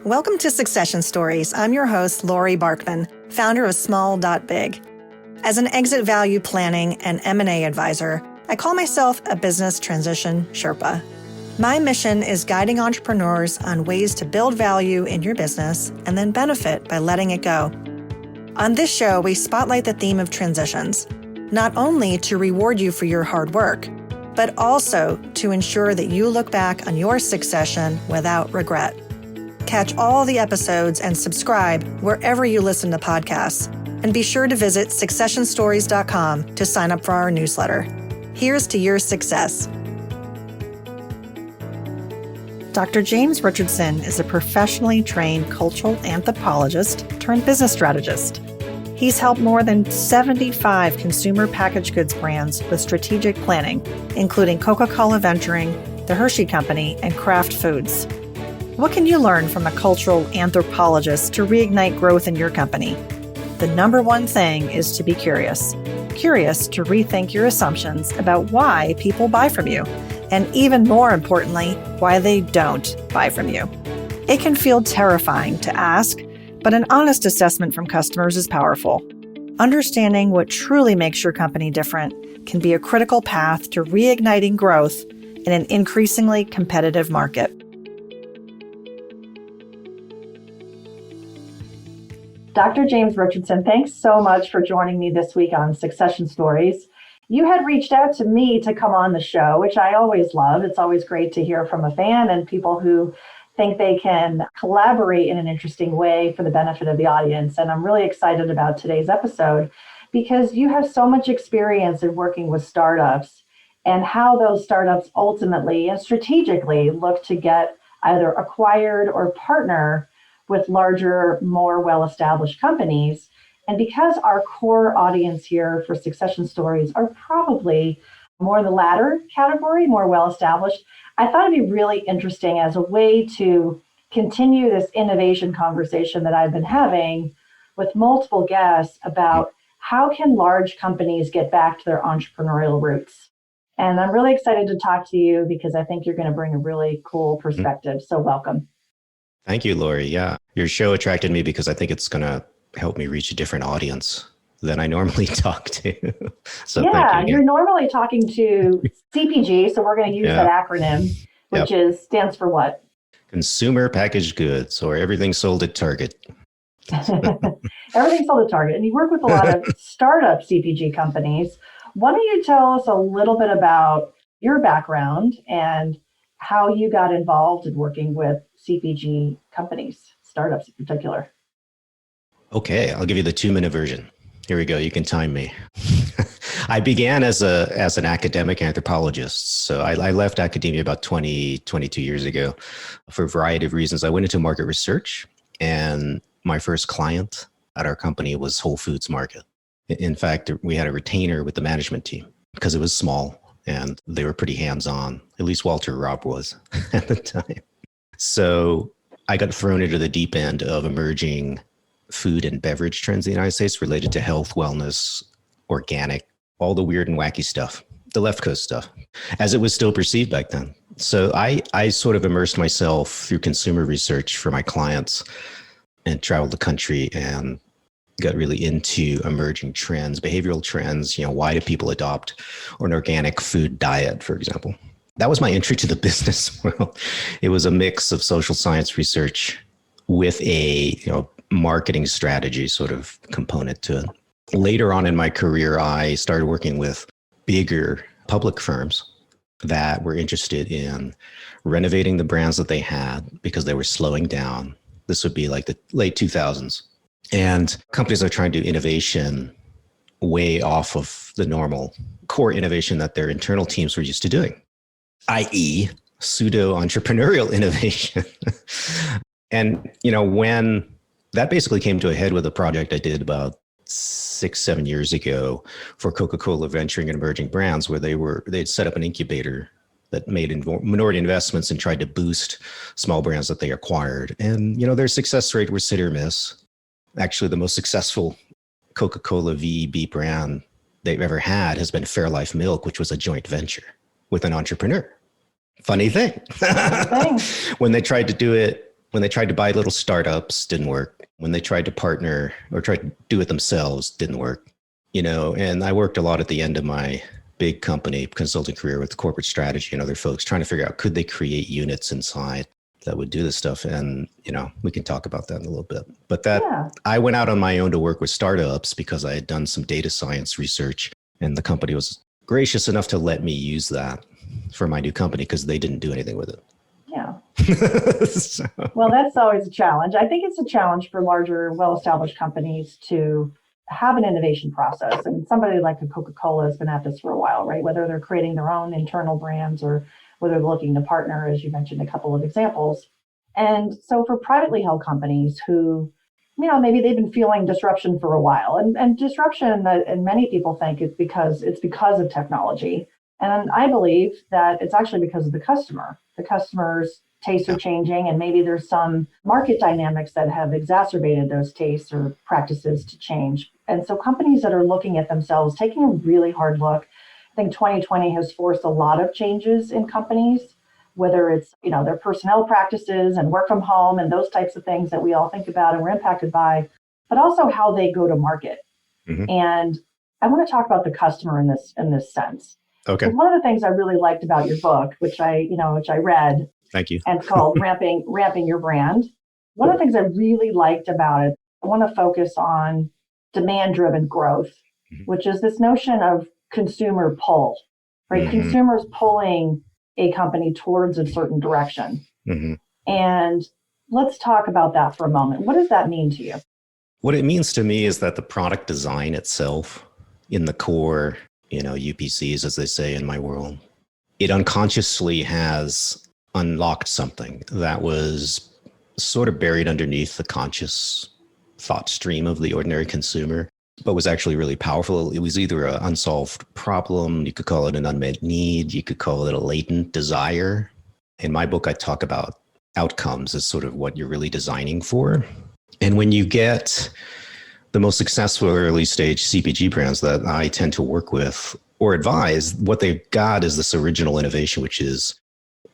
Welcome to Succession Stories. I'm your host, Laurie Barkman, founder of SmallDotBig. As an exit value planning and M&A advisor, I call myself a business transition Sherpa. My mission is guiding entrepreneurs on ways to build value in your business and then benefit by letting it go. On this show, we spotlight the theme of transitions, not only to reward you for your hard work, but also to ensure that you look back on your succession without regret. Catch all the episodes and subscribe wherever you listen to podcasts. And be sure to visit successionstories.com to sign up for our newsletter. Here's to your success. Dr. James Richardson is a professionally trained cultural anthropologist turned business strategist. He's helped more than 75 consumer packaged goods brands with strategic planning, including Coca-Cola Venturing, The Hershey Company, and Kraft Foods. What can you learn from a cultural anthropologist to reignite growth in your company? The number one thing is to be curious. Curious to rethink your assumptions about why people buy from you, and even more importantly, why they don't buy from you. It can feel terrifying to ask, but an honest assessment from customers is powerful. Understanding what truly makes your company different can be a critical path to reigniting growth in an increasingly competitive market. Dr. James Richardson, thanks so much for joining me this week on Succession Stories. You had reached out to me to come on the show, which I always love. It's always great to hear from a fan and people who think they can collaborate in an interesting way for the benefit of the audience. And I'm really excited about today's episode because you have so much experience in working with startups and how those startups ultimately and strategically look to get either acquired or partner with larger, more well-established companies. And because our core audience here for Succession Stories are probably more in the latter category, more well-established, I thought it'd be really interesting as a way to continue this innovation conversation that I've been having with multiple guests about how can large companies get back to their entrepreneurial roots. And I'm really excited to talk to you because I think you're going to bring a really cool perspective. So welcome. Thank you, Laurie. Yeah, your show attracted me because I think it's going to help me reach a different audience than I normally talk to. So yeah, you're normally talking to CPG, so we're going to use that acronym, which stands for what? Consumer Packaged Goods, or everything sold at Target. Everything sold at Target. And you work with a lot of startup CPG companies. Why don't you tell us a little bit about your background and how you got involved in working with CPG companies, startups in particular? Okay, I'll give you the 2-minute version. Here we go. You can time me. I began as an academic anthropologist. So I left academia about 22 years ago for a variety of reasons. I went into market research, and my first client at our company was Whole Foods Market. In fact, we had a retainer with the management team because it was small and they were pretty hands-on. At least Walter Robb was at the time. So I got thrown into the deep end of emerging food and beverage trends in the United States related to health, wellness, organic, all the weird and wacky stuff, the left coast stuff, as it was still perceived back then. So I sort of immersed myself through consumer research for my clients and traveled the country and got really into emerging trends, behavioral trends. Why do people adopt an organic food diet, for example? That was my entry to the business world. It was a mix of social science research with a marketing strategy sort of component to it. Later on in my career, I started working with bigger public firms that were interested in renovating the brands that they had because they were slowing down. This would be like the late 2000s. And companies are trying to do innovation way off of the normal core innovation that their internal teams were used to doing, i.e. pseudo-entrepreneurial innovation. And, when that basically came to a head with a project I did about 6-7 years ago for Coca-Cola Venturing and Emerging Brands, where they'd set up an incubator that made minority investments and tried to boost small brands that they acquired. And, their success rate was hit or miss. Actually, the most successful Coca-Cola VEB brand they've ever had has been Fairlife Milk, which was a joint venture with an entrepreneur. Funny thing. Funny thing. When they tried to do it When they tried to buy little startups, didn't work. When they tried to partner or tried to do it themselves, didn't work. And I worked a lot at the end of my big company consulting career with corporate strategy and other folks trying to figure out, could they create units inside that would do this stuff? And, we can talk about that in a little bit. But I went out on my own to work with startups because I had done some data science research, and the company was gracious enough to let me use that for my new company because they didn't do anything with it. Yeah. So. Well, that's always a challenge. I think it's a challenge for larger, well-established companies to have an innovation process. And somebody like a Coca-Cola has been at this for a while, right? Whether they're creating their own internal brands or whether they're looking to partner, as you mentioned, a couple of examples. And so for privately held companies who, maybe they've been feeling disruption for a while, and disruption, and many people think it's because of technology. And I believe that it's actually because of the customer. The customer's tastes are changing, and maybe there's some market dynamics that have exacerbated those tastes or practices to change. And so companies that are looking at themselves, taking a really hard look, I think 2020 has forced a lot of changes in companies, whether it's, their personnel practices and work from home and those types of things that we all think about and we're impacted by, but also how they go to market. Mm-hmm. And I want to talk about the customer in this sense. Okay. One of the things I really liked about your book, which I read, thank you, and it's called Ramping Your Brand. One of the things I really liked about it, I want to focus on demand-driven growth, mm-hmm. which is this notion of consumer pull, right? Mm-hmm. Consumers pulling a company towards a certain direction. Mm-hmm. And let's talk about that for a moment. What does that mean to you? What it means to me is that the product design itself in the core, UPCs, as they say in my world, it unconsciously has unlocked something that was sort of buried underneath the conscious thought stream of the ordinary consumer, but was actually really powerful. It was either an unsolved problem, you could call it an unmet need, you could call it a latent desire. In my book, I talk about outcomes as sort of what you're really designing for. And when you get the most successful early stage CPG brands that I tend to work with or advise, what they've got is this original innovation, which is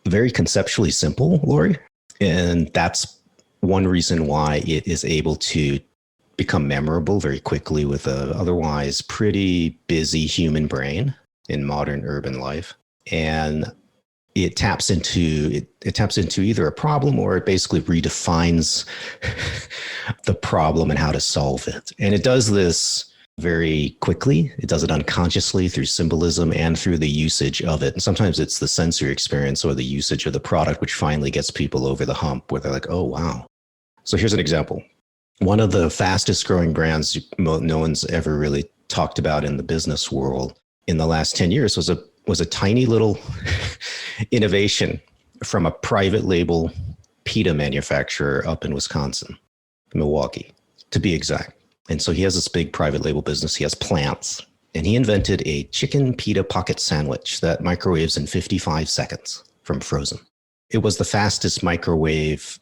very conceptually simple, Laurie. And that's one reason why it is able to become memorable very quickly with a otherwise pretty busy human brain in modern urban life. And it taps into either a problem or it basically redefines the problem and how to solve it. And it does this very quickly. It does it unconsciously through symbolism and through the usage of it. And sometimes it's the sensory experience or the usage of the product, which finally gets people over the hump where they're like, oh, wow. So here's an example. One of the fastest growing brands no one's ever really talked about in the business world in the last 10 years was a tiny little innovation from a private label pita manufacturer up in Wisconsin, Milwaukee, to be exact. And so he has this big private label business. He has plants, and he invented a chicken pita pocket sandwich that microwaves in 55 seconds from frozen. It was the fastest microwave,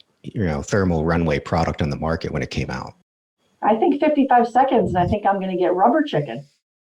thermal runway product on the market when it came out. I think 55 seconds, and I think I'm going to get rubber chicken.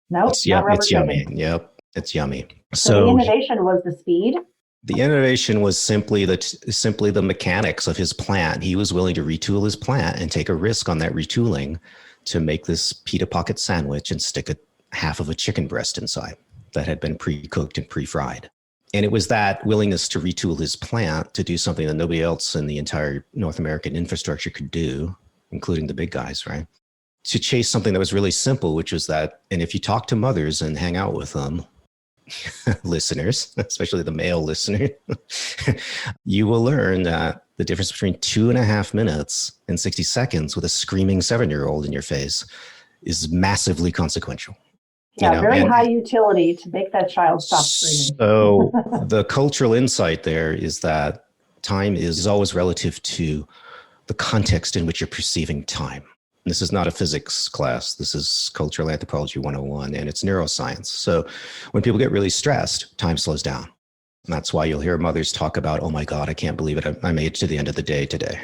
Nope, it's yummy. Yep, it's yummy. So the innovation was the speed? The innovation was simply the mechanics of his plant. He was willing to retool his plant and take a risk on that retooling to make this pita pocket sandwich and stick half of a chicken breast inside that had been pre-cooked and pre-fried. And it was that willingness to retool his plant to do something that nobody else in the entire North American infrastructure could do, including the big guys, right? To chase something that was really simple, which was that, and if you talk to mothers and hang out with them, listeners, especially the male listener, you will learn that the difference between 2.5 minutes and 60 seconds with a screaming 7-year-old in your face is massively consequential. Yeah, very high utility to make that child stop screaming. So the cultural insight there is that time is always relative to the context in which you're perceiving time. This is not a physics class. This is cultural anthropology 101, and it's neuroscience. So when people get really stressed, time slows down. And that's why you'll hear mothers talk about, oh my God, I can't believe it. I made it to the end of the day today.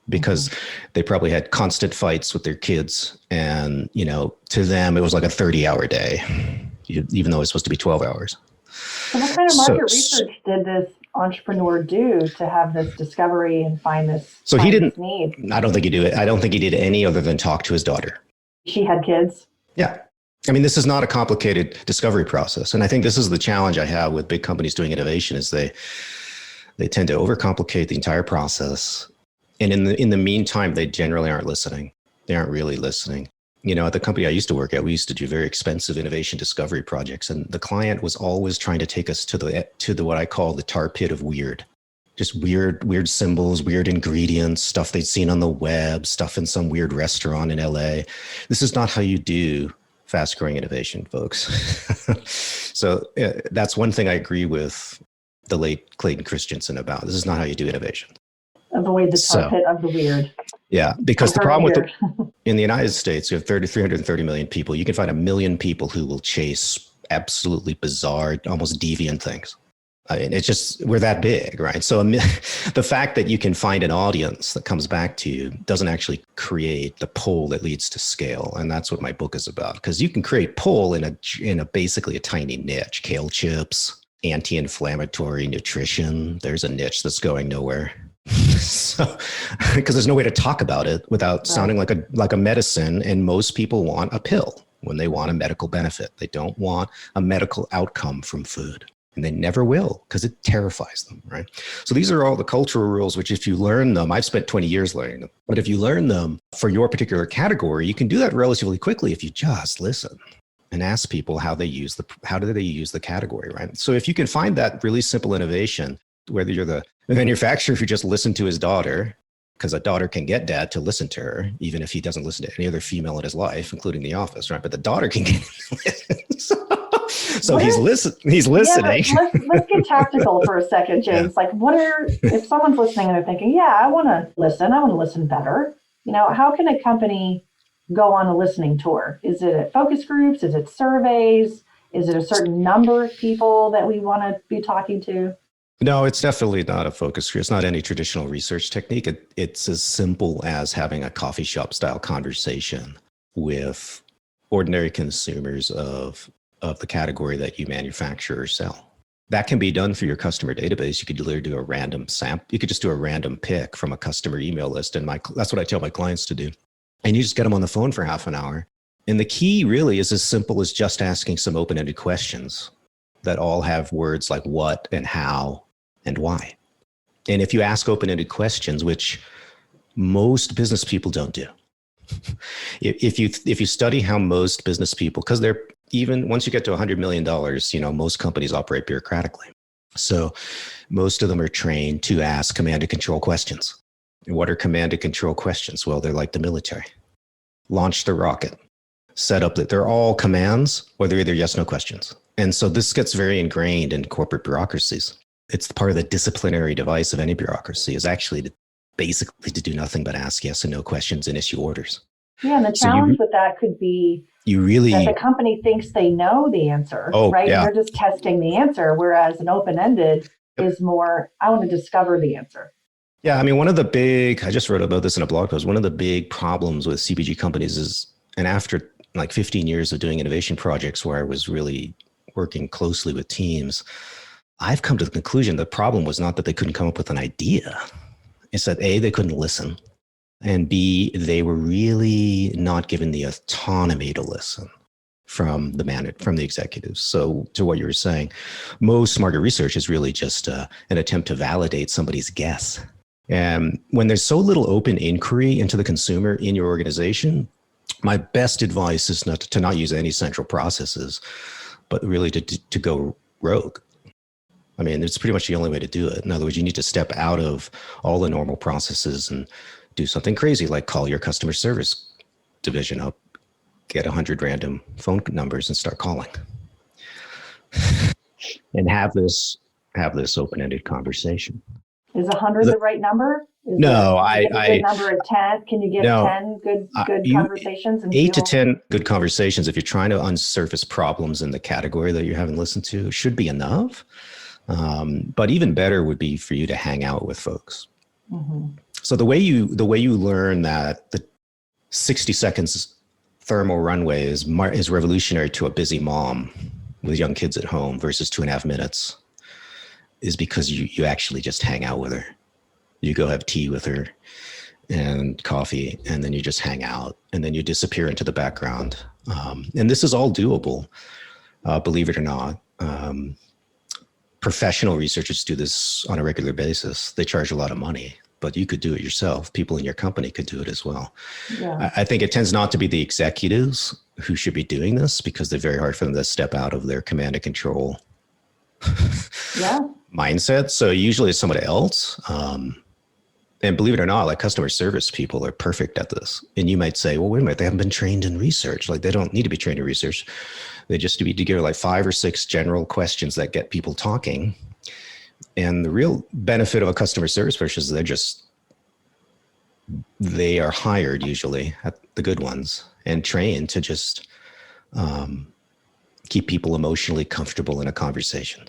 Because they probably had constant fights with their kids. And, to them, it was like a 30-hour day, even though it's supposed to be 12 hours. So what kind of market research did this entrepreneur do to have this discovery and find this, So he find didn't, this need? I don't think he did it. I don't think he did any other than talk to his daughter. She had kids? Yeah. I mean, this is not a complicated discovery process. And I think this is the challenge I have with big companies doing innovation is they tend to overcomplicate the entire process. And in the meantime, they generally aren't listening. They aren't really listening. You know, at the company I used to work at, we used to do very expensive innovation discovery projects. And the client was always trying to take us to the what I call the tar pit of weird. Just weird symbols, weird ingredients, stuff they'd seen on the web, stuff in some weird restaurant in LA. This is not how you do fast growing innovation, folks. So that's one thing I agree with the late Clayton Christensen about. This is not how you do innovation. Avoid the tar pit of the weird. Yeah, because the problem with in the United States, you have 330 million people. You can find 1 million people who will chase absolutely bizarre, almost deviant things. I mean, it's just, we're that big, right? So the fact that you can find an audience that comes back to you doesn't actually create the pull that leads to scale. And that's what my book is about. Because you can create pull in a basically a tiny niche. Kale chips, anti-inflammatory nutrition. There's a niche that's going nowhere. So, because there's no way to talk about it without sounding like a medicine. And most people want a pill when they want a medical benefit. They don't want a medical outcome from food. And they never will because it terrifies them, right? So these are all the cultural rules, which if you learn them, I've spent 20 years learning them, but if you learn them for your particular category, you can do that relatively quickly if you just listen and ask people how do they use the category, right? So if you can find that really simple innovation, whether you're the manufacturer who just listened to his daughter, because a daughter can get dad to listen to her, even if he doesn't listen to any other female in his life, including the office, right? But the daughter can get So he's listening. Yeah, let's get tactical for a second, James. Yeah. Like, if someone's listening and they're thinking, yeah, I want to listen better. You know, how can a company go on a listening tour? Is it at focus groups? Is it surveys? Is it a certain number of people that we want to be talking to? No, it's definitely not a focus group. It's not any traditional research technique. It's as simple as having a coffee shop style conversation with ordinary consumers of the category that you manufacture or sell. That can be done through your customer database. You could literally do a random sample. You could just do a random pick from a customer email list. And that's what I tell my clients to do. And you just get them on the phone for half an hour. And the key really is as simple as just asking some open-ended questions that all have words like what and how and why. And if you ask open-ended questions, which most business people don't do, if you study how most business people, because they're even once you get to $100 million, you know, most companies operate bureaucratically. So most of them are trained to ask command and control questions. And what are command and control questions? Well, they're like the military. Launch the rocket, set up that they're all commands, or they're either yes, no questions. And so this gets very ingrained in corporate bureaucracies. It's part of the disciplinary device of any bureaucracy is actually basically to do nothing but ask yes and no questions and issue orders. Yeah, and the challenge with that could be that the company thinks they know the answer, right? Yeah. They're just testing the answer, whereas an open-ended is more, I want to discover the answer. Yeah, I mean, I just wrote about this in a blog post, one of the big problems with CPG companies is, and after like 15 years of doing innovation projects where I was really working closely with teams, I've come to the conclusion the problem was not that they couldn't come up with an idea. It's that A, they couldn't listen. And B, they were really not given the autonomy to listen from the executives. So to what you were saying, most market research is really just an attempt to validate somebody's guess. And when there's so little open inquiry into the consumer in your organization, my best advice is to not use any central processes, but really to go rogue. I mean, it's pretty much the only way to do it. In other words, you need to step out of all the normal processes and do something crazy like call your customer service division up, get 100 random phone numbers and start calling. And have this open-ended conversation. Is 100 the right number? No, good number at 10. Can you get 10 good conversations? 8 to 10 good conversations, if you're trying to unsurface problems in the category that you haven't listened to, should be enough. But even better would be for you to hang out with folks. Mm-hmm. So the way you learn that the 60 seconds thermal runway is revolutionary to a busy mom with young kids at home versus 2.5 minutes is because you actually just hang out with her. You go have tea with her and coffee, and then you just hang out, and then you disappear into the background. And this is all doable, believe it or not. Professional researchers do this on a regular basis. They charge a lot of money, but you could do it yourself. People in your company could do it as well. Yeah. I think it tends not to be the executives who should be doing this, because they're very hard for them to step out of their command and control mindset. So usually it's somebody else. And believe it or not, like customer service people are perfect at this. And you might say, well, wait a minute, they haven't been trained in research. Like they don't need to be trained in research. They just need to give like 5 or 6 general questions that get people talking. And the real benefit of a customer service person is they are hired usually at the good ones and trained to just keep people emotionally comfortable in a conversation.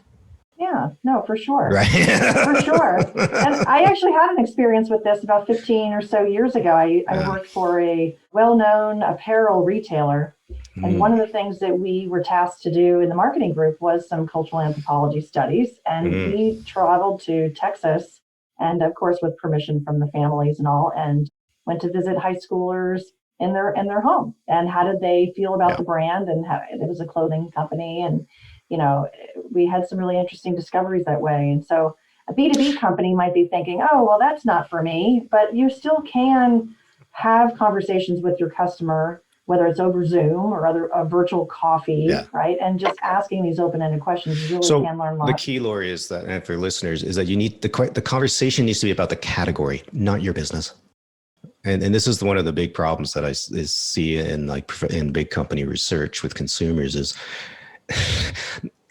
Yeah, no, for sure. Right. For sure. And I actually had an experience with this about 15 or so years ago. I worked for a well-known apparel retailer. And one of the things that we were tasked to do in the marketing group was some cultural anthropology studies. And we traveled to Texas, and of course, with permission from the families and all, and went to visit high schoolers in their home. And how did they feel about the brand? And how it was a clothing company. And we had some really interesting discoveries that way. And so a B2B company might be thinking, oh, well, that's not for me, but you still can have conversations with your customer, whether it's over Zoom or a virtual coffee, right? And just asking these open-ended questions, you really can learn a lot. The key, Laurie, is that, and for listeners, is that you need the conversation needs to be about the category, not your business. And this is one of the big problems that I see in big company research with consumers is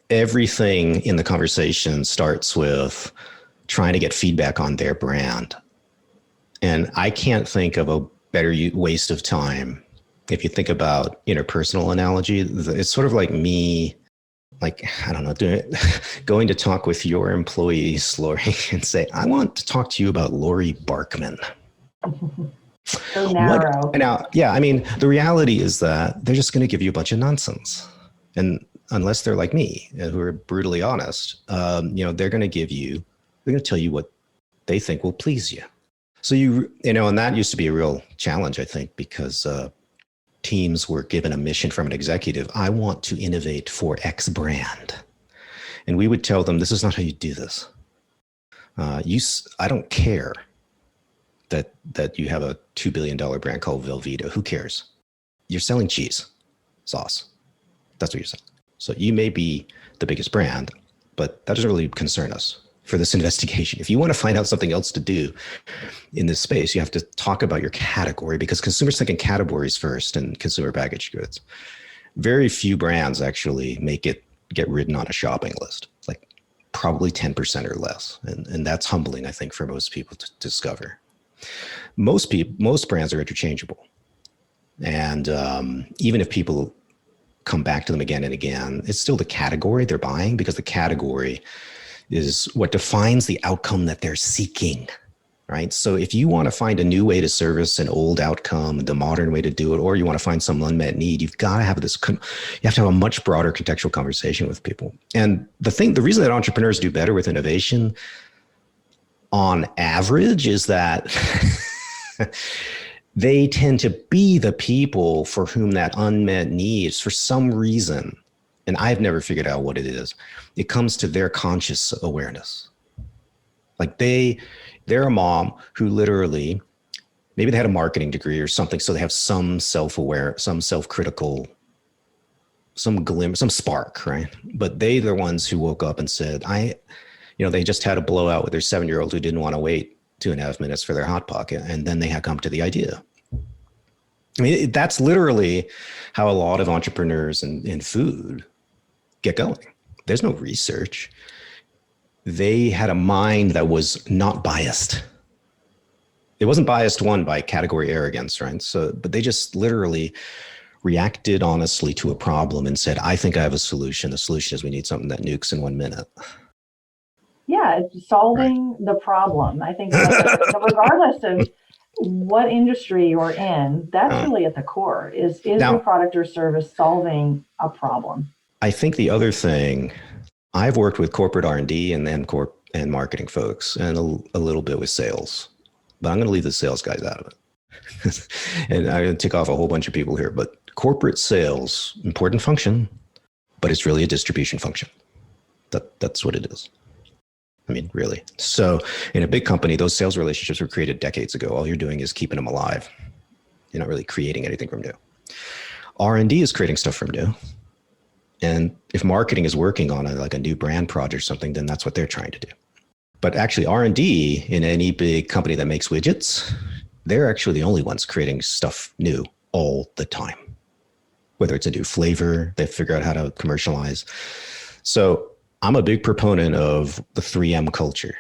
everything in the conversation starts with trying to get feedback on their brand. And I can't think of a better waste of time. If you think about interpersonal analogy, it's sort of like me, I don't know, going to talk with your employees, Laurie, and say, I want to talk to you about Laurie Barkman. So narrow. The reality is that they're just going to give you a bunch of nonsense. And unless they're like me, who are brutally honest, they're going to tell you what they think will please you. So and that used to be a real challenge, I think, because teams were given a mission from an executive. I want to innovate for X brand. And we would tell them, this is not how you do this. I don't care that you have a $2 billion brand called Velveeta. Who cares? You're selling cheese sauce. That's what you're selling. So you may be the biggest brand, but that doesn't really concern us for this investigation. If you want to find out something else to do in this space, you have to talk about your category, because consumers think in categories first in consumer packaged goods. Very few brands actually get written on a shopping list, like probably 10% or less. And that's humbling, I think, for most people to discover. Most brands are interchangeable. And even if people come back to them again and again, it's still the category they're buying, because the category is what defines the outcome that they're seeking, right? So if you want to find a new way to service an old outcome, the modern way to do it, or you want to find some unmet need, you've got to have you have to have a much broader contextual conversation with people. And the reason that entrepreneurs do better with innovation on average is that they tend to be the people for whom that unmet need is for some reason. And I've never figured out what it is. It comes to their conscious awareness. Like they're a mom who literally, maybe they had a marketing degree or something, so they have some self-aware, some self-critical, some glimmer, some spark, right? But they're the ones who woke up and said, they just had a blowout with their 7-year-old who didn't want to wait 2.5 minutes for their Hot Pocket. And then they had come to the idea. I mean, that's literally how a lot of entrepreneurs in food get going. There's no research. They had a mind that was not biased. It wasn't biased, by category arrogance, right? But they just literally reacted honestly to a problem and said, I think I have a solution. The solution is we need something that nukes in 1 minute. Yeah, it's solving the problem. I think regardless of what industry you're in, that's really at the core. Is your product or service solving a problem? I think the other thing, I've worked with corporate R&D and then and marketing folks and a little bit with sales, but I'm going to leave the sales guys out of it. And I'm going to tick off a whole bunch of people here, but corporate sales, important function, but it's really a distribution function. That's what it is. I mean, really. So in a big company, those sales relationships were created decades ago. All you're doing is keeping them alive. You're not really creating anything from new. R&D is creating stuff from new. And if marketing is working on a new brand project or something, then that's what they're trying to do. But actually R&D in any big company that makes widgets, they're actually the only ones creating stuff new all the time. Whether it's a new flavor, they figure out how to commercialize. So I'm a big proponent of the 3M culture.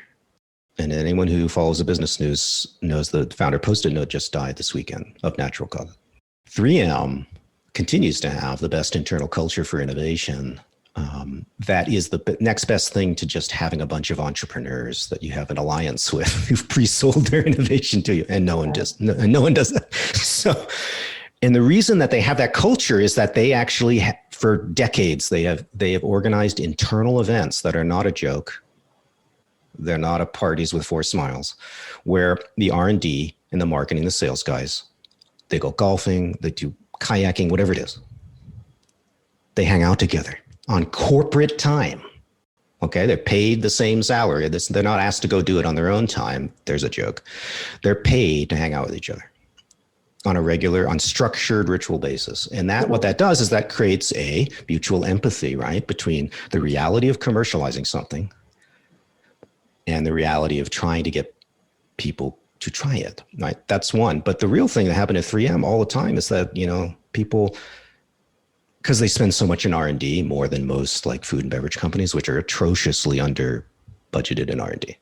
And anyone who follows the business news knows the founder Post-it Note just died this weekend of natural causes. 3M continues to have the best internal culture for innovation. That is the next best thing to just having a bunch of entrepreneurs that you have an alliance with who've pre-sold their innovation to you, and no one does that. So, and the reason that they have that culture is that they actually, for decades, they have organized internal events that are not a joke. They're not a parties with 4 smiles, where the R&D and the marketing, the sales guys, they go golfing, they do kayaking, whatever it is. They hang out together on corporate time. Okay, they're paid the same salary. They're not asked to go do it on their own time. There's a joke. They're paid to hang out with each other on a regular, unstructured ritual basis. And what that does is that creates a mutual empathy, right, between the reality of commercializing something and the reality of trying to get people to try it, right? That's one. But the real thing that happened at 3M all the time is that, people, because they spend so much in R&D, more than most food and beverage companies, which are atrociously under budgeted in R&D.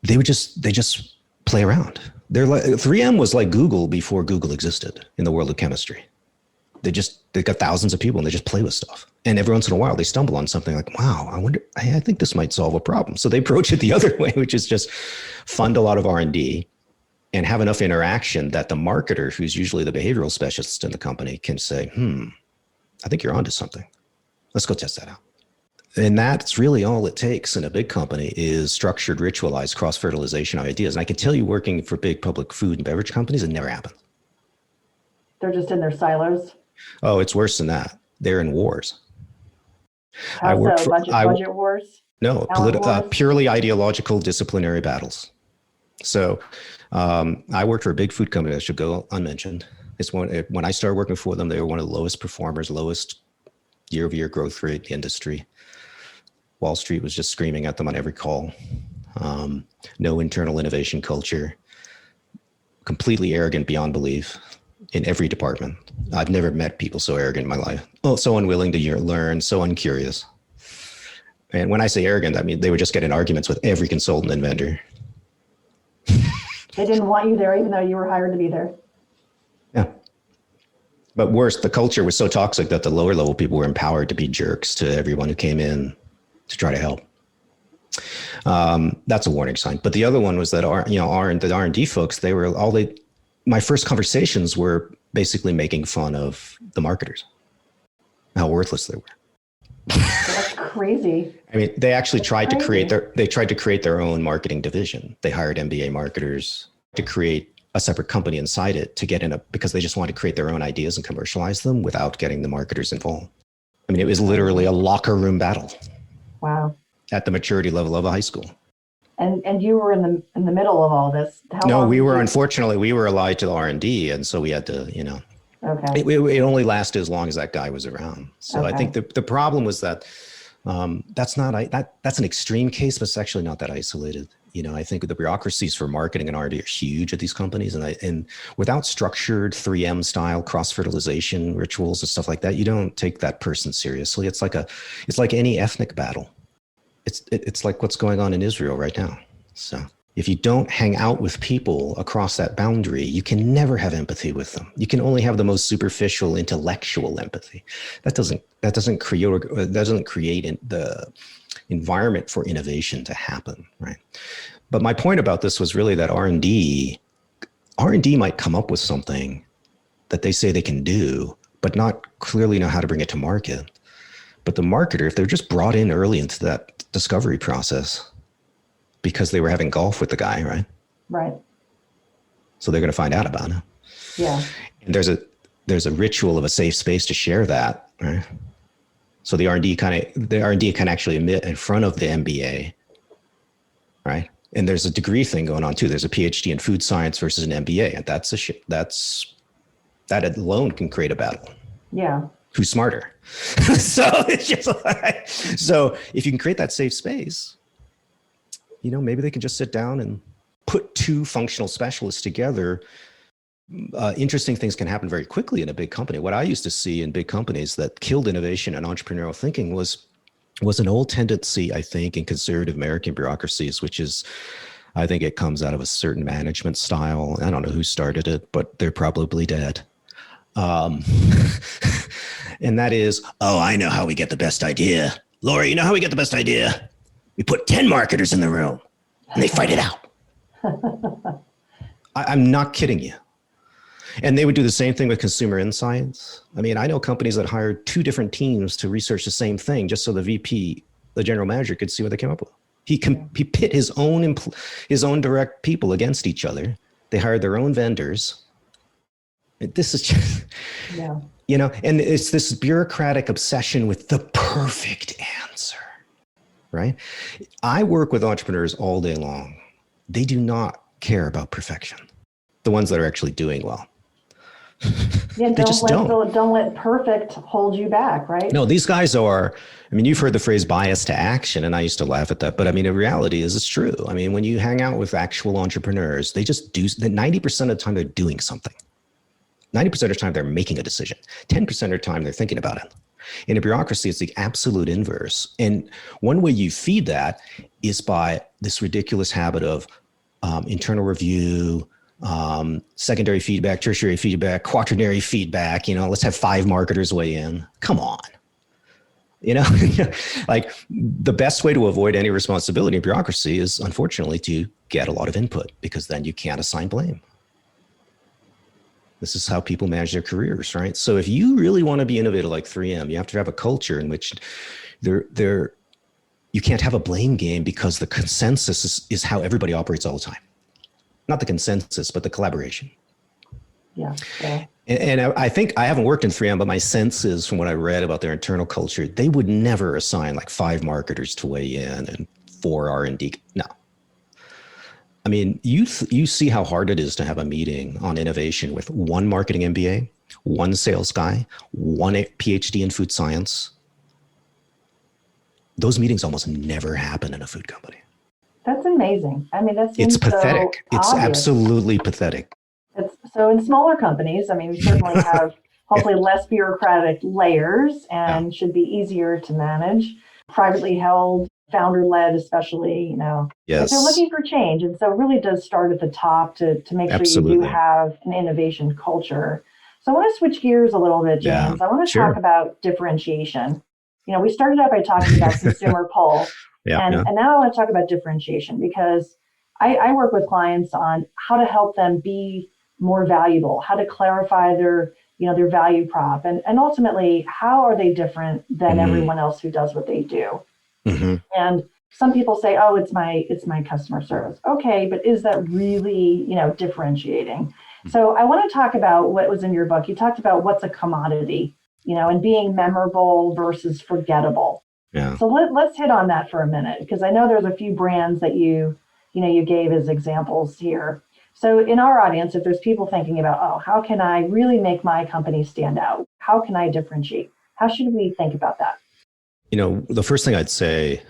They just play around. 3M was like Google before Google existed in the world of chemistry. They got thousands of people and they just play with stuff. And every once in a while they stumble on something like, wow, I think this might solve a problem. So they approach it the other way, which is just fund a lot of R&D and have enough interaction that the marketer, who's usually the behavioral specialist in the company, can say, I think you're onto something. Let's go test that out. And that's really all it takes in a big company is structured, ritualized cross-fertilization of ideas. And I can tell you, working for big public food and beverage companies, it never happens. They're just in their silos. Oh, it's worse than that. They're in wars. Budget wars? No, purely ideological, disciplinary battles. So I worked for a big food company that should go unmentioned. When I started working for them, they were one of the lowest performers, lowest year-over-year growth rate in the industry. Wall Street was just screaming at them on every call. No internal innovation culture. Completely arrogant beyond belief in every department. I've never met people so arrogant in my life. Oh, so unwilling to learn, so uncurious. And when I say arrogant, I mean they would just get in arguments with every consultant and vendor. They didn't want you there even though you were hired to be there. Yeah. But worse, the culture was so toxic that the lower level people were empowered to be jerks to everyone who came in to try to help. That's a warning sign. But the other one was that the R&D folks, my first conversations were basically making fun of the marketers, how worthless they were. That's crazy. I mean, they actually tried to create their own marketing division. They hired MBA marketers to create a separate company inside it because they just wanted to create their own ideas and commercialize them without getting the marketers involved. I mean, it was literally a locker room battle. Wow. At the maturity level of a high school. And you were in the middle of all this. Unfortunately, we were allied to the R&D. And so we had to, okay. It only lasted as long as that guy was around. So okay. I think the problem was that that's an extreme case, but it's actually not that isolated. I think the bureaucracies for marketing and R&D are huge at these companies. And without structured 3M style cross-fertilization rituals and stuff like that, you don't take that person seriously. It's like any ethnic battle. It's like what's going on in Israel right now. So if you don't hang out with people across that boundary, you can never have empathy with them. You can only have the most superficial intellectual empathy. That doesn't create the environment for innovation to happen, right? But my point about this was really that R&D might come up with something that they say they can do, but not clearly know how to bring it to market. But the marketer, if they're just brought in early into that discovery process because they were having golf with the guy, right? Right. So they're going to find out about it. Yeah. And there's a ritual of a safe space to share that, right? So the R&D can actually admit in front of the MBA, right? And there's a degree thing going on too. There's a PhD in food science versus an MBA, and that alone can create a battle. Yeah. Who's smarter? So it's just like, so if you can create that safe space, maybe they can just sit down and put two functional specialists together. Interesting things can happen very quickly in a big company. What I used to see in big companies that killed innovation and entrepreneurial thinking was an old tendency, I think, in conservative American bureaucracies, which is, I think it comes out of a certain management style. I don't know who started it, but they're probably dead. And that is, I know how we get the best idea. Laurie, you know how we get the best idea? We put 10 marketers in the room and they fight it out. I'm not kidding you. And they would do the same thing with consumer insights. I mean, I know companies that hired 2 different teams to research the same thing just so the VP, the general manager, could see what they came up with. He pit his own direct people against each other. They hired their own vendors. This is just, and it's this bureaucratic obsession with the perfect answer, right? I work with entrepreneurs all day long. They do not care about perfection. The ones that are actually doing well. Yeah, don't let perfect hold you back, right? No, these guys are, you've heard the phrase bias to action, and I used to laugh at that, but the reality is it's true. When you hang out with actual entrepreneurs, they just do, 90% of the time they're doing something. 90% of the time they're making a decision. 10% of the time they're thinking about it. In a bureaucracy, it's the absolute inverse. And one way you feed that is by this ridiculous habit of internal review, secondary feedback, tertiary feedback, quaternary feedback. Let's have 5 marketers weigh in. Come on. Like the best way to avoid any responsibility in bureaucracy is, unfortunately, to get a lot of input, because then you can't assign blame. This is how people manage their careers, right? So if you really want to be innovative like 3M, you have to have a culture in which you can't have a blame game, because the consensus is how everybody operates all the time. Not the consensus, but the collaboration. Yeah. And I think, I haven't worked in 3M, but my sense is, from what I read about their internal culture, they would never assign like 5 marketers to weigh in and 4 R&D. No. You see how hard it is to have a meeting on innovation with 1 marketing MBA, 1 sales guy, 1 PhD in food science. Those meetings almost never happen in a food company. That's amazing. It's pathetic. So it's obvious. Absolutely pathetic. So in smaller companies, we certainly have hopefully less bureaucratic layers and should be easier to manage. Privately held, founder-led especially, Yes. They're looking for change. And so it really does start at the top to make sure Absolutely. you do have an innovation culture. So I want to switch gears a little bit, James. Yeah, I want to sure. talk about differentiation. We started out by talking about consumer pull. And now I want to talk about differentiation, because I work with clients on how to help them be more valuable, how to clarify their value prop, and ultimately, how are they different than everyone else who does what they do? Mm-hmm. And some people say, it's my customer service. Okay, but is that really, differentiating? So I want to talk about what was in your book. You talked about what's a commodity, and being memorable versus forgettable. Yeah. So let's hit on that for a minute, because I know there's a few brands that you gave as examples here. So in our audience, if there's people thinking about, how can I really make my company stand out? How can I differentiate? How should we think about that? The first thing I'd say,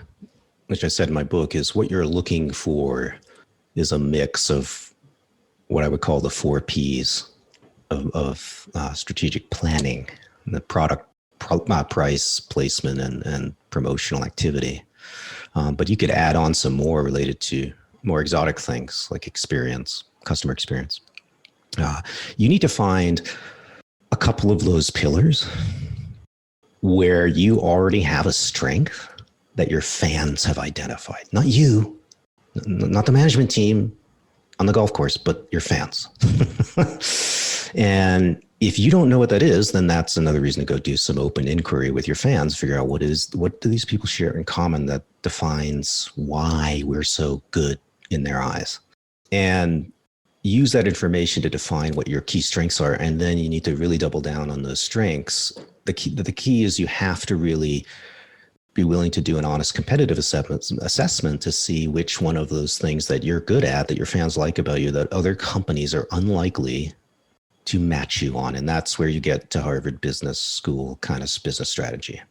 which I said in my book, is what you're looking for is a mix of what I would call the 4 Ps of strategic planning, the product, price, placement, and promotional activity. But you could add on some more related to more exotic things like experience, customer experience. You need to find a couple of those pillars where you already have a strength that your fans have identified. Not you, not the management team on the golf course, but your fans. And If you don't know what that is, then that's another reason to go do some open inquiry with your fans, figure out what do these people share in common that defines why we're so good in their eyes, and use that information to define what your key strengths are. And then you need to really double down on those strengths. The key is you have to really be willing to do an honest competitive assessment to see which one of those things that you're good at, that your fans like about you, that other companies are unlikely to match you on. And that's where you get to Harvard Business School kind of business strategy.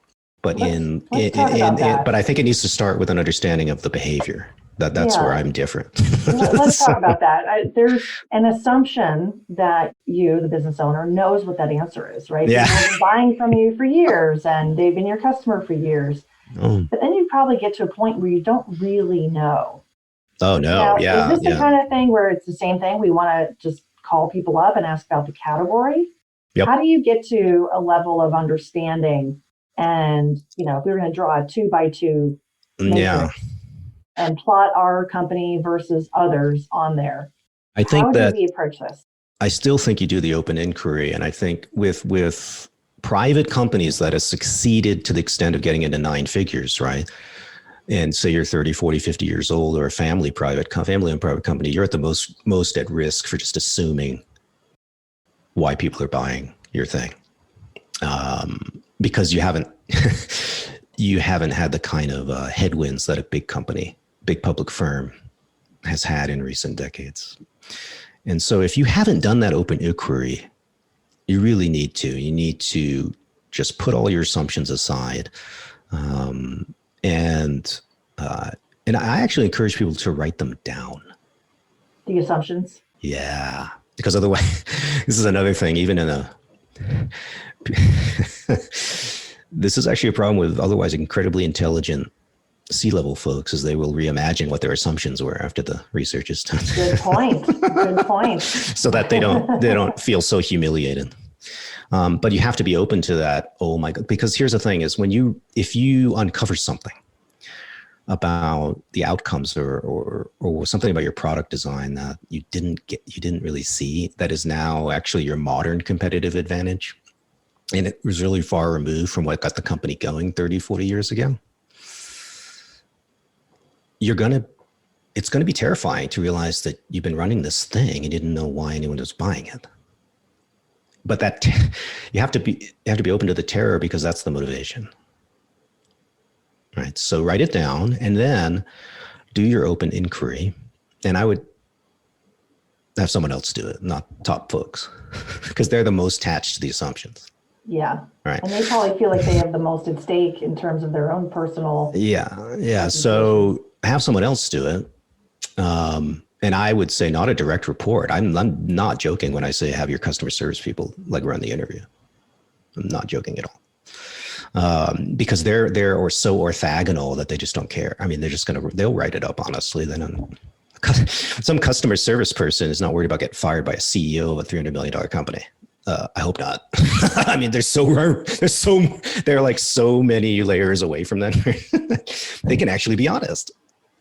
But but I think it needs to start with an understanding of the behavior. That's where I'm different. Let's talk about that. There's an assumption that you, the business owner, knows what that answer is, right? Yeah. People have been buying from you for years and they've been your customer for years. But then you probably get to a point where you don't really know. Oh, no. Now, is this the kind of thing where it's the same thing? We want to just call people up and ask about the category? Yep. How do you get to a level of understanding? And, if we were going to draw a 2x2 matrix and plot our company versus others on there, I think how do we approach this? I still think you do the open inquiry. And I think with private companies that have succeeded to the extent of getting into 9 figures, right? And say you're 30, 40, 50 years old, or a family-owned private company, you're at the most at risk for just assuming why people are buying your thing. Because you haven't had the kind of headwinds that a big company, big public firm has had in recent decades. And so if you haven't done that open inquiry, you really need to. You need to just put all your assumptions aside. And I actually encourage people to write them down. The assumptions? Yeah. Because otherwise, this is another thing, even in this is actually a problem with otherwise incredibly intelligent C-level folks, as they will reimagine what their assumptions were after the research is done. Good point. Good point. So that they don't feel so humiliated. But you have to be open to that. Oh my God! Because here's the thing: is if you uncover something about the outcomes or something about your product design that you didn't really see, that is now actually your modern competitive advantage, and it was really far removed from what got the company going 30, 40 years ago. It's going to be terrifying to realize that you've been running this thing and didn't know why anyone was buying it. But that you have to be open to the terror, because that's the motivation. Right. So write it down and then do your open inquiry. And I would have someone else do it, not top folks, because they're the most attached to the assumptions. Yeah. Right. And they probably feel like they have the most at stake in terms of their own personal. Yeah. So have someone else do it. And I would say not a direct report. I'm not joking when I say have your customer service people run the interview. I'm not joking at all. Because they're so orthogonal that they just don't care. I mean, they'll write it up honestly. Some customer service person is not worried about getting fired by a CEO of a $300 million company. I hope not. I mean, they're like so many layers away from that. They can actually be honest.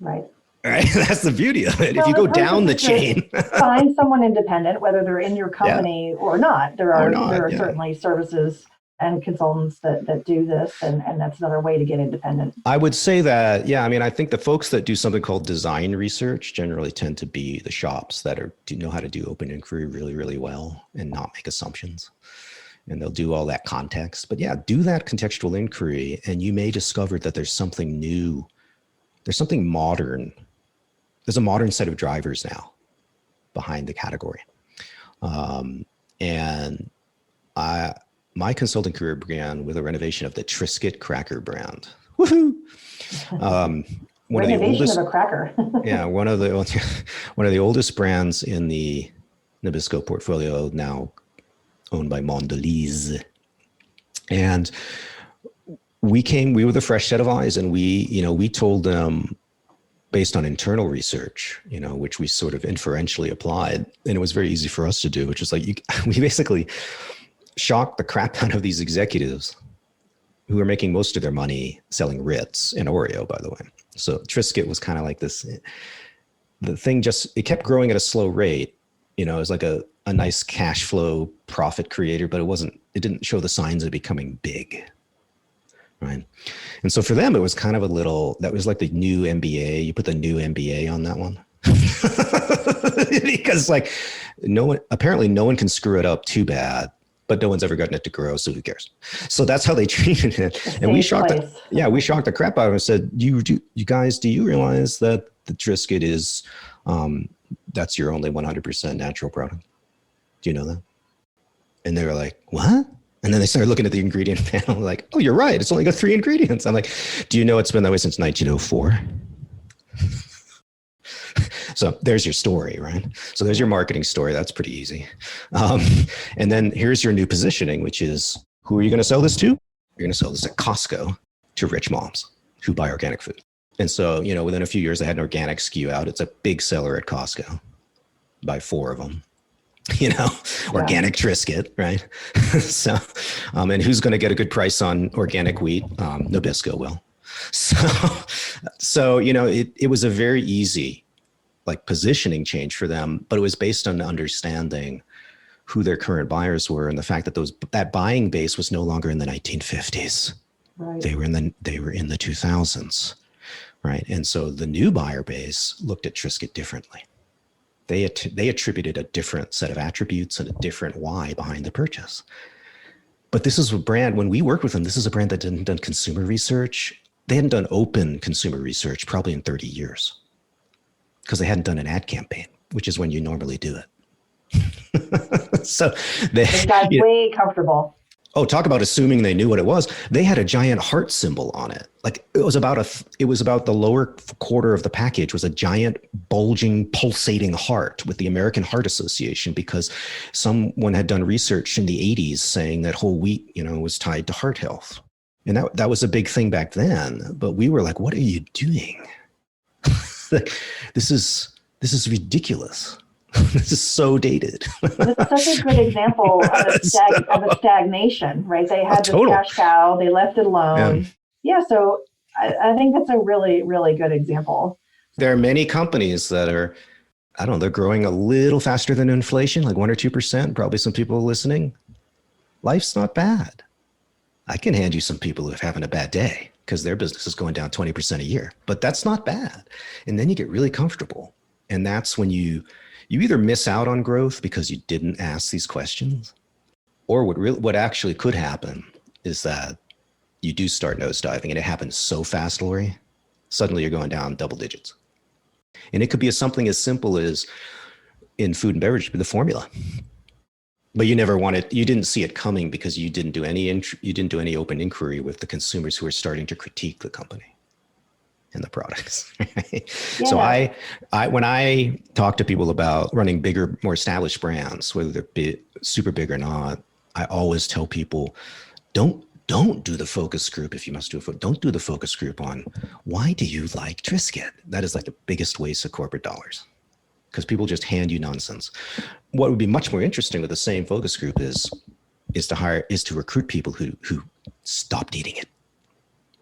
Right. Right. That's the beauty of it. If you go down the chain, find someone independent, whether they're in your company or not. There are certainly services and consultants that do this, and that's another way to get independent. I would say that, I mean, I think the folks that do something called design research generally tend to be the shops that know how to do open inquiry really, really well and not make assumptions. And they'll do all that context. But do that contextual inquiry, and you may discover that there's something new. There's something modern. There's a modern set of drivers now behind the category. And my consulting career began with a renovation of the Triscuit cracker brand. Woohoo! One of the oldest of a cracker. one of the oldest brands in the Nabisco portfolio, now owned by Mondelez. And we were the fresh set of eyes, and we told them, based on internal research, which we sort of inferentially applied, and it was very easy for us to do, which is we basically shocked the crap out of these executives who were making most of their money selling Ritz and Oreo, by the way. So Triscuit was kind of like this, the thing it kept growing at a slow rate. It was like a a nice cash flow profit creator, but it didn't show the signs of becoming big. Right. And so for them, it was kind of that was like the new MBA. You put the new MBA on that one. Because like apparently no one can screw it up too bad, but no one's ever gotten it to grow. So who cares? So that's how they treated it. And we shocked the crap out of it and said, you guys, do you realize that the Triscuit is, that's your only 100% natural product? Do you know that? And they were like, what? And then they started looking at the ingredient panel like, oh, you're right. It's only got 3 ingredients. I'm like, do you know it's been that way since 1904? So there's your story, right? So there's your marketing story. That's pretty easy. And then here's your new positioning, which is, who are you going to sell this to? You're going to sell this at Costco to rich moms who buy organic food. And so, within a few years, they had an organic SKU out. It's a big seller at Costco. Buy 4 of them. Organic Triscuit, right? So, and who's going to get a good price on organic wheat? Nabisco will. So, it was a very easy, like, positioning change for them, but it was based on understanding who their current buyers were and the fact that that buying base was no longer in the 1950s. Right. They were in the 2000s, right? And so the new buyer base looked at Triscuit differently. They attributed a different set of attributes and a different why behind the purchase. But this is a brand, when we worked with them, this is a brand that hadn't done consumer research. They hadn't done open consumer research probably in 30 years because they hadn't done an ad campaign, which is when you normally do it. So this guy's way comfortable. Oh, talk about assuming they knew what it was. They had a giant heart symbol on it. Like it was about the lower quarter of the package was a giant bulging, pulsating heart with the American Heart Association, because someone had done research in the 80s saying that whole wheat, was tied to heart health. And that was a big thing back then. But we were like, what are you doing? This is ridiculous. This is so dated. It's such a good example of a stagnation, right? They had this cash cow, they left it alone. Yeah, so I think that's a really, really good example. There are many companies that are, they're growing a little faster than inflation, like 1 or 2%. Probably some people listening. Life's not bad. I can hand you some people who are having a bad day because their business is going down 20% a year, but that's not bad. And then you get really comfortable. And that's when you either miss out on growth because you didn't ask these questions, or what actually could happen is that you do start nosediving, and it happens so fast, Laurie. Suddenly you're going down double digits. And it could be something as simple as in food and beverage, the formula. But you didn't see it coming because you didn't do any open inquiry with the consumers who are starting to critique the company and the products. Right? Yeah. So when I talk to people about running bigger, more established brands, whether they're super big or not, I always tell people, don't do the focus group. If you must don't do the focus group on why do you like Triscuit? That is like the biggest waste of corporate dollars, because people just hand you nonsense. What would be much more interesting with the same focus group is to recruit people who stopped eating it.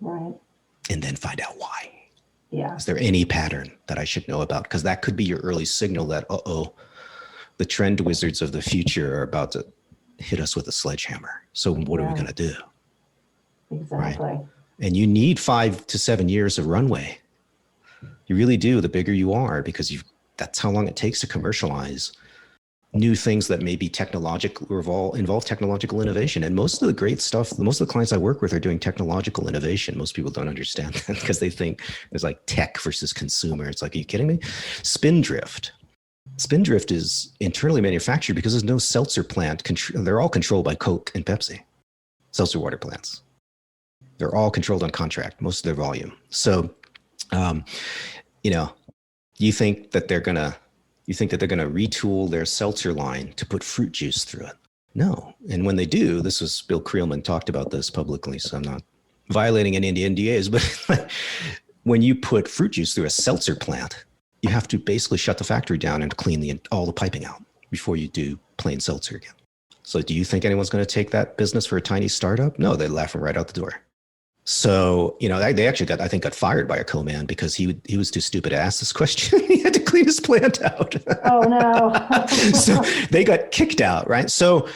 Right. And then find out why. Yeah. Is there any pattern that I should know about? Because that could be your early signal that, the trend wizards of the future are about to hit us with a sledgehammer. So what are we going to do? Exactly. Right? And you need 5 to 7 years of runway. You really do, the bigger you are, because that's how long it takes to commercialize new things that may be technological or involve technological innovation. And most of the great stuff, most of the clients I work with are doing technological innovation. Most people don't understand that because they think there's like tech versus consumer. It's like, are you kidding me? Spindrift is internally manufactured because there's no seltzer plant. They're all controlled by Coke and Pepsi, seltzer water plants. They're all controlled on contract, most of their volume. So, you think that they're going to retool their seltzer line to put fruit juice through it. No. And when they do, this was Bill Creelman talked about this publicly, so I'm not violating any NDAs, but when you put fruit juice through a seltzer plant, you have to basically shut the factory down and clean all the piping out before you do plain seltzer again. So do you think anyone's going to take that business for a tiny startup? No, they laugh them right out the door. So, they actually I think, got fired by a co-man because he was too stupid to ask this question. He had to clean his plant out. Oh, no. So they got kicked out, right? So,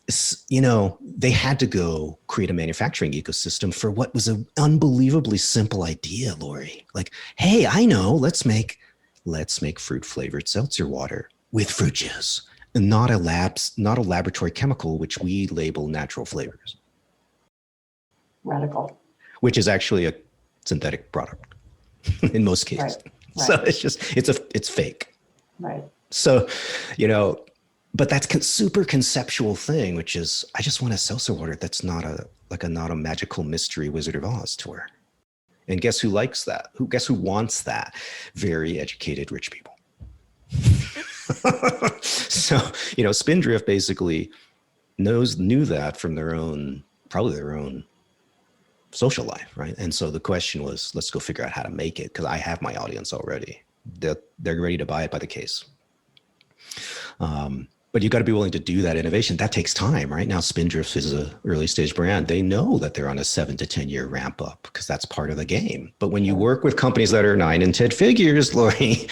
they had to go create a manufacturing ecosystem for what was an unbelievably simple idea, Laurie. Like, hey, I know, let's make fruit flavored seltzer water with fruit juice, and not a laboratory chemical, which we label natural flavors. Radical. Which is actually a synthetic product in most cases. Right. So it's fake. Right. So, but that's super conceptual thing, which is, I just want a seltzer water that's not a magical mystery Wizard of Oz tour. And guess who likes that? Guess who wants that? Very educated rich people. So, Spindrift basically knew that from probably their own social life, right? And so the question was, let's go figure out how to make it, because I have my audience already. They're ready to buy it by the case. But you've got to be willing to do that innovation. That takes time, right? Now, Spindrift is an early stage brand. They know that they're on a 7 to 10 year ramp up because that's part of the game. But when you work with companies that are 9 and 10 figures, Laurie,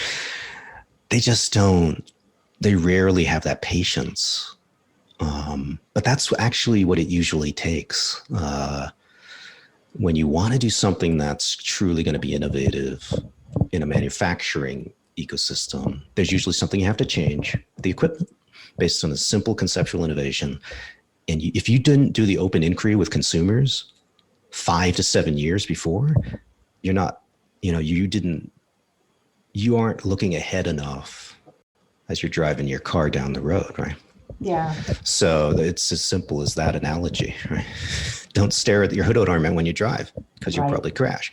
they rarely have that patience. But that's actually what it usually takes. When you want to do something that's truly going to be innovative in a manufacturing ecosystem, there's usually something you have to change, the equipment, based on a simple conceptual innovation. And if you didn't do the open inquiry with consumers 5 to 7 years before, you're not, you aren't looking ahead enough as you're driving your car down the road, right? Yeah. So it's as simple as that analogy, right? Don't stare at your hood ornament when you drive, because you'll probably crash.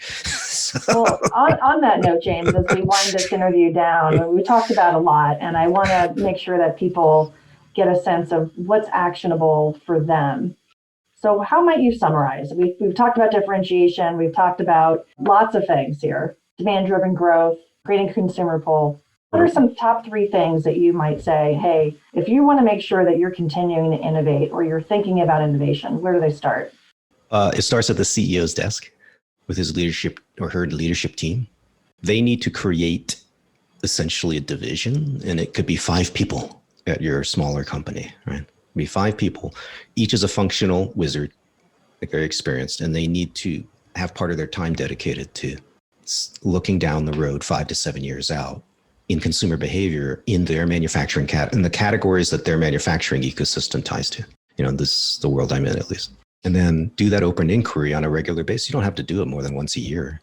Well, on that note, James, as we wind this interview down, we talked about a lot, and I want to make sure that people get a sense of what's actionable for them. So how might you summarize? We've talked about differentiation. We've talked about lots of things here: demand-driven growth, creating consumer pull. What are some top 3 things that you might say, hey, if you want to make sure that you're continuing to innovate or you're thinking about innovation, where do they start? It starts at the CEO's desk with his leadership or her leadership team. They need to create essentially a division, and it could be 5 people at your smaller company, right? It could be 5 people. Each is a functional wizard, like very experienced, and they need to have part of their time dedicated to looking down the road 5 to 7 years out in consumer behavior in their manufacturing in the categories that their manufacturing ecosystem ties to. This is the world I'm in, at least. And then do that open inquiry on a regular basis. You don't have to do it more than once a year.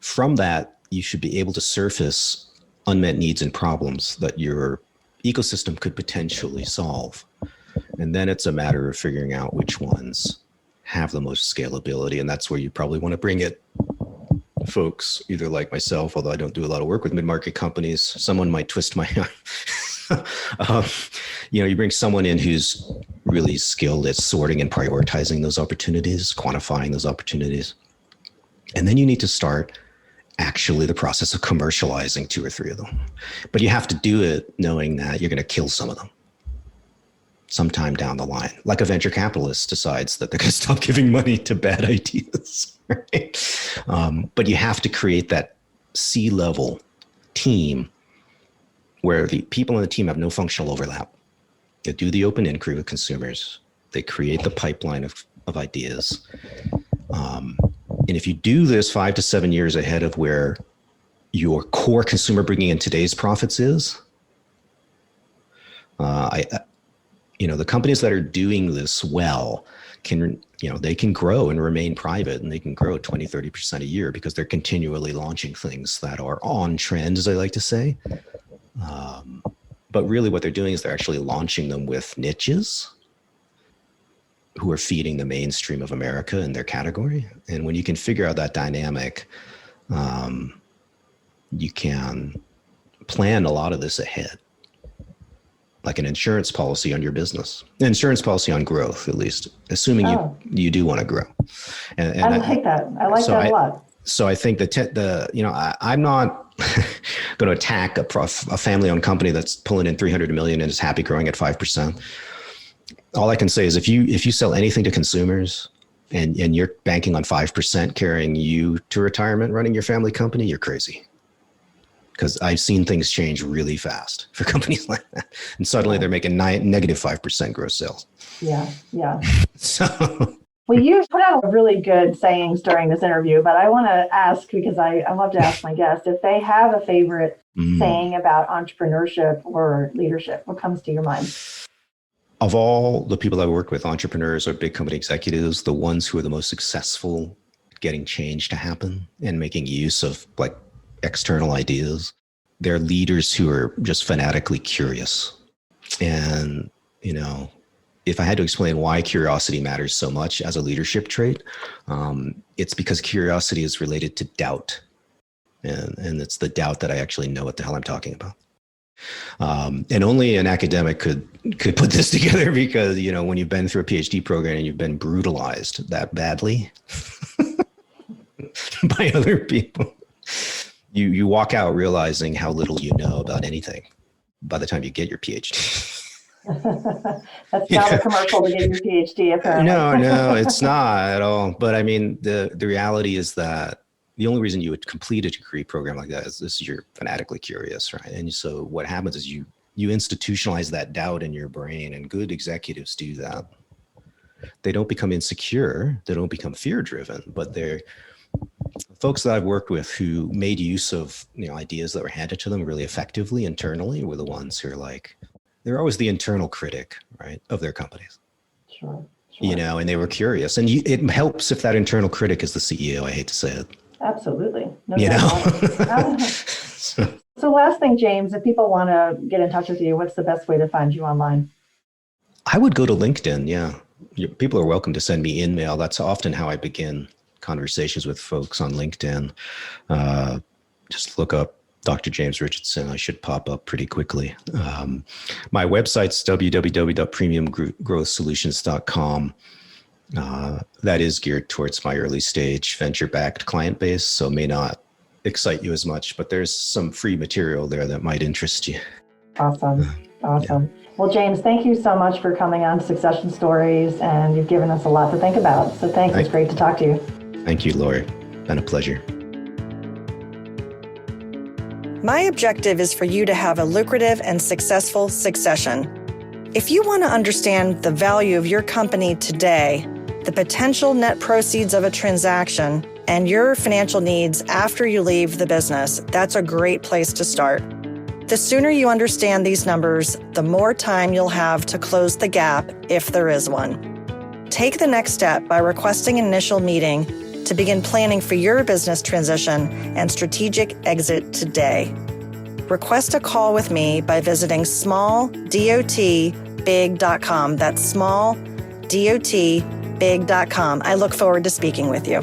From that, you should be able to surface unmet needs and problems that your ecosystem could potentially solve. And then it's a matter of figuring out which ones have the most scalability. And that's where you probably want to bring it folks, either like myself, although I don't do a lot of work with mid-market companies. Someone might twist my arm. You bring someone in who's really skilled at sorting and prioritizing those opportunities, quantifying those opportunities. And then you need to start actually the process of commercializing 2 or 3 of them. But you have to do it knowing that you're going to kill some of them sometime down the line, like a venture capitalist decides that they're going to stop giving money to bad ideas. Right? But you have to create that C-level team where the people on the team have no functional overlap. They do the open inquiry with consumers. They create the pipeline of ideas. And if you do this 5 to 7 years ahead of where your core consumer bringing in today's profits is, the companies that are doing this well they can grow and remain private, and they can grow 20, 30% a year because they're continually launching things that are on trend, as I like to say. But really what they're doing is they're actually launching them with niches who are feeding the mainstream of America in their category. And when you can figure out that dynamic, you can plan a lot of this ahead, like an insurance policy on your business, an insurance policy on growth, at least, assuming you do want to grow. And I like that. I like that a lot. So I think I'm not going to attack a family-owned company that's pulling in 300 million and is happy growing at 5%. All I can say is if you sell anything to consumers and you're banking on 5% carrying you to retirement running your family company, you're crazy. Because I've seen things change really fast for companies like that. And suddenly they're making negative 5% gross sales. Yeah. So, well, you put out a really good sayings during this interview, but I want to ask, because I love to ask my guests, if they have a favorite saying about entrepreneurship or leadership. What comes to your mind? Of all the people I've worked with, entrepreneurs or big company executives, the ones who are the most successful getting change to happen and making use of like external ideas, they're leaders who are just fanatically curious. And, if I had to explain why curiosity matters so much as a leadership trait, it's because curiosity is related to doubt. And it's the doubt that I actually know what the hell I'm talking about. And only an academic could put this together because, when you've been through a PhD program and you've been brutalized that badly by other people, you walk out realizing how little you know about anything by the time you get your PhD. That's not a commercial to get your PhD, apparently. No, it's not at all. But I mean, the reality is that the only reason you would complete a degree program like that is you're fanatically curious, right? And so what happens is you institutionalize that doubt in your brain, and good executives do that. They don't become insecure. They don't become fear-driven, but they're folks that I've worked with who made use of ideas that were handed to them really effectively internally were the ones who are like, they're always the internal critic, right, of their companies. Sure. And they were curious. And it helps if that internal critic is the CEO. I hate to say it. Absolutely. So last thing, James, if people want to get in touch with you, what's the best way to find you online? I would go to LinkedIn. Yeah. People are welcome to send me email. That's often how I begin conversations with folks on LinkedIn. Just look up Dr. James Richardson. I should pop up pretty quickly. My website's www.premiumgrowthsolutions.com. That is geared towards my early stage venture-backed client base, so may not excite you as much, but there's some free material there that might interest you. Awesome. Yeah. Well, James, thank you so much for coming on Succession Stories, and you've given us a lot to think about. So thanks. It's great to talk to you. Thank you, Laurie. Been a pleasure. My objective is for you to have a lucrative and successful succession. If you want to understand the value of your company today, the potential net proceeds of a transaction, and your financial needs after you leave the business, that's a great place to start. The sooner you understand these numbers, the more time you'll have to close the gap if there is one. Take the next step by requesting an initial meeting to begin planning for your business transition and strategic exit today. Request a call with me by visiting SmallDotBig.com. That's SmallDotBig.com. I look forward to speaking with you.